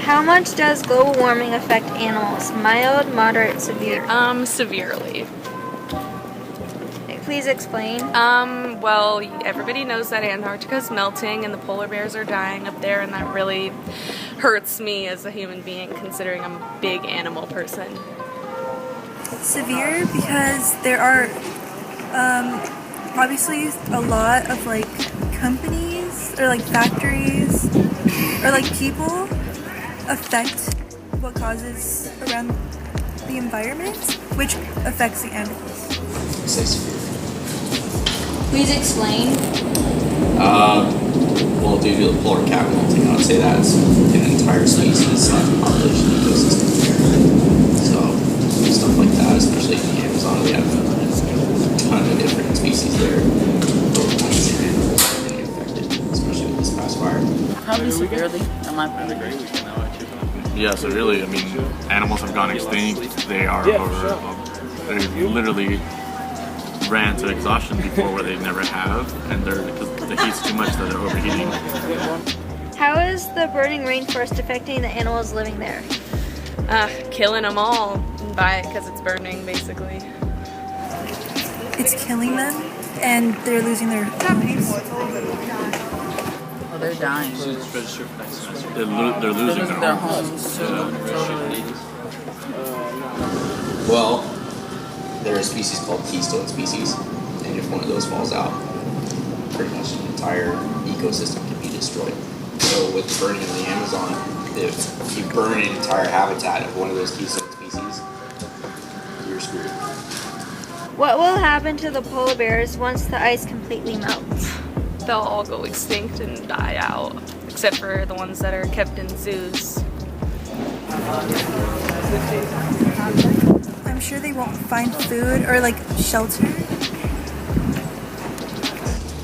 How much does global warming affect animals? Mild, moderate, severe? Severely. Please explain. Well, everybody knows that Antarctica's melting and the polar bears are dying up there, and that really hurts me as a human being, considering I'm a big animal person. Severe because there are obviously a lot of like companies or like factories or like people affect what causes around the environment, which affects the animals. Please explain. Well, due to the polar cap melting, I would say that's an entire species population ecosystem there. So stuff like that, especially in the Amazon, we have a ton of different species there. Getting affected, especially with this past fire. Probably severely, in my opinion. Yeah, so really, I mean, animals have gone extinct. They are they literally ran to exhaustion before where they never have, and because the heat's too much that they're overheating. How is the burning rainforest affecting the animals living there? Killing them all because it's burning, basically. It's killing them, and they're losing their homes. Well, they're dying. They're losing their homes. Totally. Well, there are species called keystone species, and if one of those falls out, pretty much an entire ecosystem can be destroyed. So with the burning of the Amazon, if you burn an entire habitat of one of those keystone species, you're screwed. What will happen to the polar bears once the ice completely melts? They'll all go extinct and die out, except for the ones that are kept in zoos. I'm sure they won't find food or like shelter.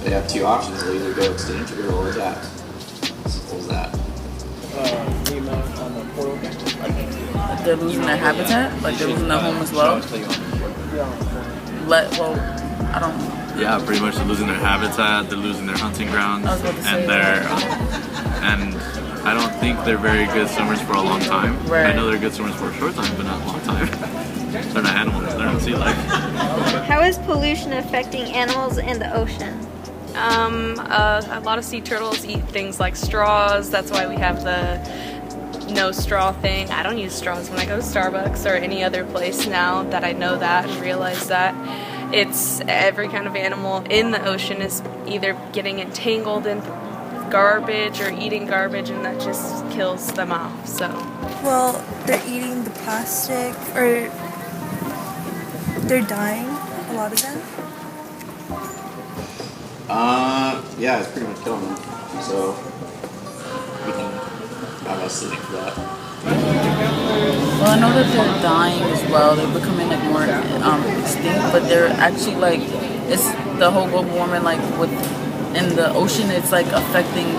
They have two options: they'll either go extinct or go adapt. Simple as that. Like they're losing their habitat, like they're losing their home as well. I don't know. Yeah, pretty much they're losing their habitat, they're losing their hunting grounds, and and I don't think they're very good swimmers for a long time. Right. I know they're good swimmers for a short time, but not a long time. They're not animals, they're not sea life. How is pollution affecting animals in the ocean? A lot of sea turtles eat things like straws. That's why we have the no straw thing. I don't use straws when I go to Starbucks or any other place now that I know that and realize that. It's every kind of animal in the ocean is either getting entangled in garbage or eating garbage, and that just kills them off. So, Well, they're eating the plastic, or they're dying, a lot of them. Yeah, it's pretty much killing them. So we can have us sitting for that. Well, I know that they're dying as well. They're becoming like more extinct, but they're actually like it's the whole global warming like in the ocean. It's like affecting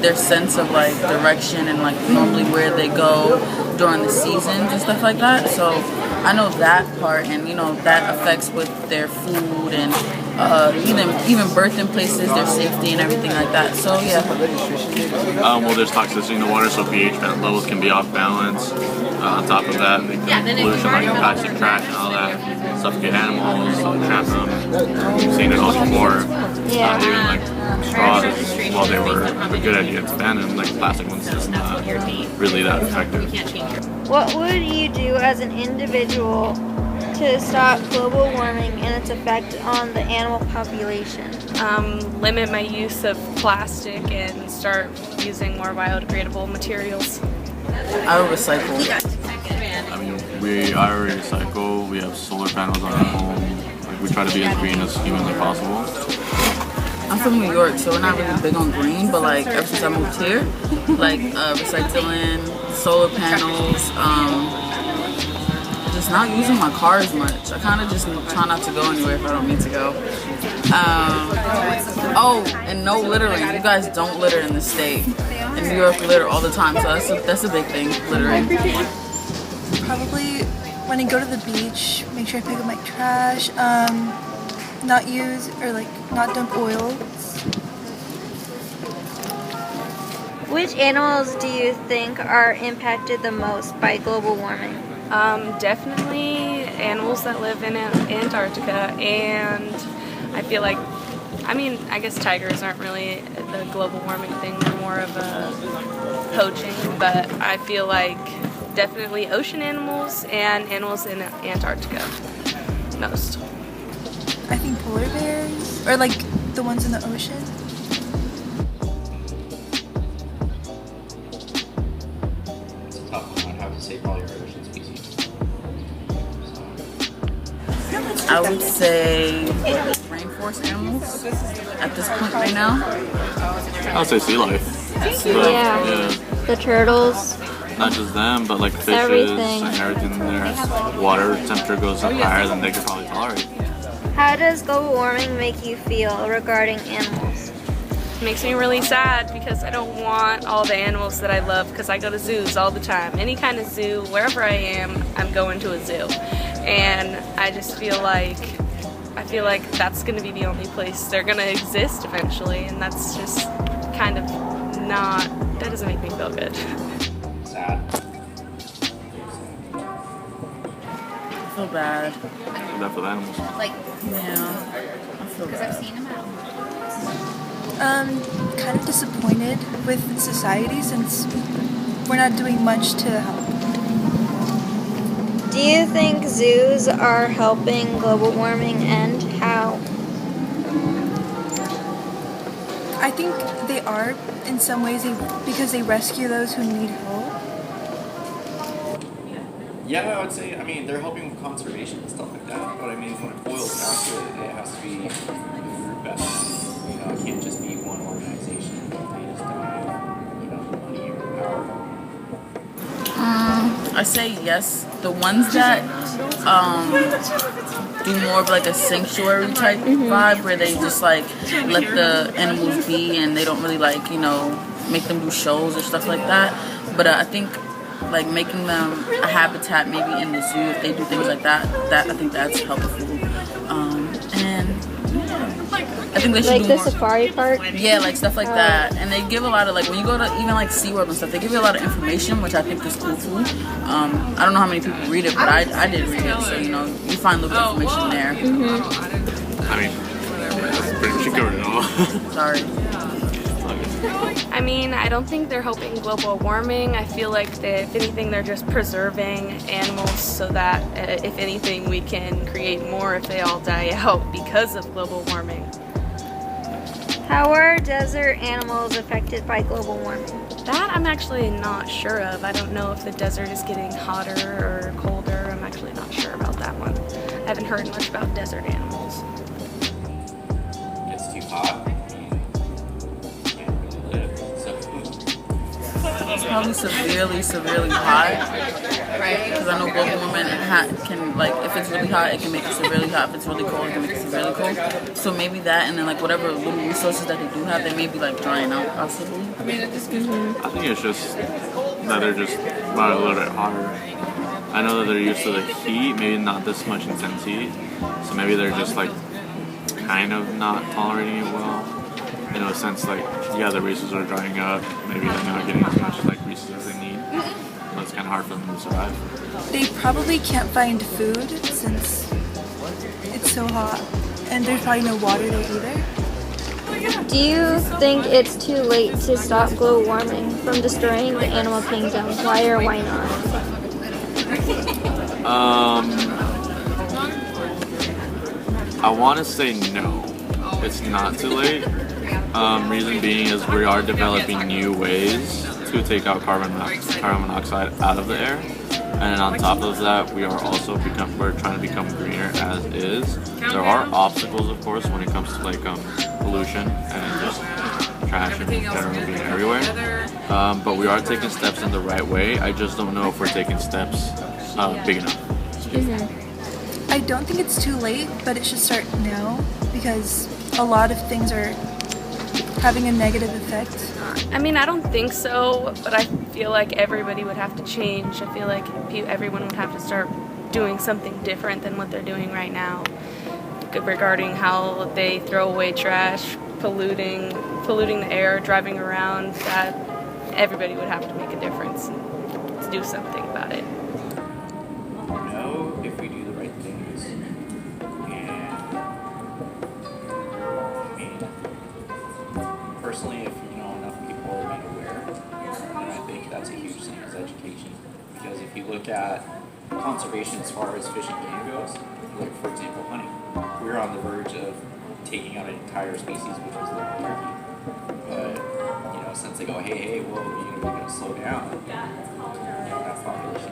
their sense of like direction and like normally where they go during the seasons and stuff like that. So I know that part, and you know that affects with their food and even birthing places, their safety and everything like that. So yeah. Well, there's toxicity in the water, so pH levels can be off balance. On top of that, pollution like plastic trash and all that, suffocate animals, trap them. We've seen it all before. Even like straws, while they were a good idea to ban them, like plastic ones is not really that effective. What would you do as an individual to stop global warming and its effect on the animal population? Limit my use of plastic and start using more biodegradable materials. I would recycle. I mean, I already recycle. We have solar panels on our home. Like, we try to be as green as humanly possible. I'm from New York, so we're not really big on green, but like ever since I moved here, like recycling, solar panels, just not using my car as much. I kind of just try not to go anywhere if I don't need to go. And no littering. You guys don't litter in the state. In New York, we litter all the time, so that's a big thing, littering. Probably when I go to the beach, make sure I pick up my trash, not use or like not dump oils. Which animals do you think are impacted the most by global warming? Definitely animals that live in Antarctica, and I feel like, I guess tigers aren't really the global warming thing, they're more of a poaching, but I feel like definitely ocean animals and animals in Antarctica most. I think polar bears, or like the ones in the ocean. It's a tough one. I'd have to say probably our ocean species. I would say rainforest animals at this point right now. I would say sea life. Yeah. The turtles. Not just them, but like fishes Everything. and everything in there. Water temperature goes up higher than they could probably tolerate. How does global warming make you feel regarding animals? It makes me really sad because I don't want all the animals that I love, because I go to zoos all the time. Any kind of zoo, wherever I am, I'm going to a zoo. And I just feel like that's going to be the only place they're going to exist eventually, and that's just kind of that doesn't make me feel good. Sad. I feel bad. That for the animals. Yeah. I feel bad. Kind of disappointed with society since we're not doing much to help. Do you think zoos are helping global warming, and how? I think they are in some ways because they rescue those who need help. Yeah, I would say, they're helping with conservation and stuff like that, but when it boils down to it, it has to be group effort. It can't just be one organization. They just don't have, money or power. I say yes. The ones that do more of like a sanctuary type vibe, where they just like let the animals be and they don't really make them do shows or stuff like that. But I think like making them a habitat maybe in the zoo, if they do things like that I think that's helpful. And I think they should Like do the more. safari park? Yeah, like stuff like that. And they give a lot of, like, when you go to even like SeaWorld and stuff, they give you a lot of information, which I think is cool too. I don't know how many people read it, but I did read it, so you find a little bit of information there. That's pretty much covered it all. Sorry. I don't think they're helping global warming. I feel like if anything, they're just preserving animals so that if anything, we can create more if they all die out because of global warming. How are desert animals affected by global warming? That I'm actually not sure of. I don't know if the desert is getting hotter or colder. I'm actually not sure about that one. I haven't heard much about desert animals. It's too hot. Can't really live. So It's probably severely hot. Because I know global warming can, like, if it's really hot, it can make it severely hot. If it's really cold, it can make it severely cold. So maybe that, and then like whatever little resources that they do have, they may be like drying out possibly. I think it's just that they're just about a little bit hotter. I know that they're used to the heat, maybe not this much intense heat. So maybe they're just like kind of not tolerating it well. In a sense, like, yeah, the resources are drying up. Maybe they're not getting as much like resources as they need. So it's kind of hard for them to survive. They probably can't find food since it's so hot, and there's probably no water there either. Do you think it's too late to stop global warming from destroying the animal kingdom? Why or why not? I want to say no. It's not too late. Reason being is we are developing new ways to take out carbon monoxide out of the air, and then on top of that, we're trying to become greener as is. There are obstacles, of course, when it comes to like pollution and just trash and generally being everywhere. But we are taking steps in the right way. I just don't know if we're taking steps big enough. I don't think it's too late, but it should start now because a lot of things are having a negative effect. I don't think so, but I feel like everybody would have to change. I feel like everyone would have to start doing something different than what they're doing right now regarding how they throw away trash, polluting the air, driving around, that everybody would have to make a difference to do something about it. Know if we do the right things, and I mean, personally, if enough people are made aware, I think that's a huge thing is education. Because if you look at conservation as far as fish and game goes, like for example hunting, we're on the verge of taking out an entire species, which is the turkey. But since they go, hey, well, we're going to slow down, that population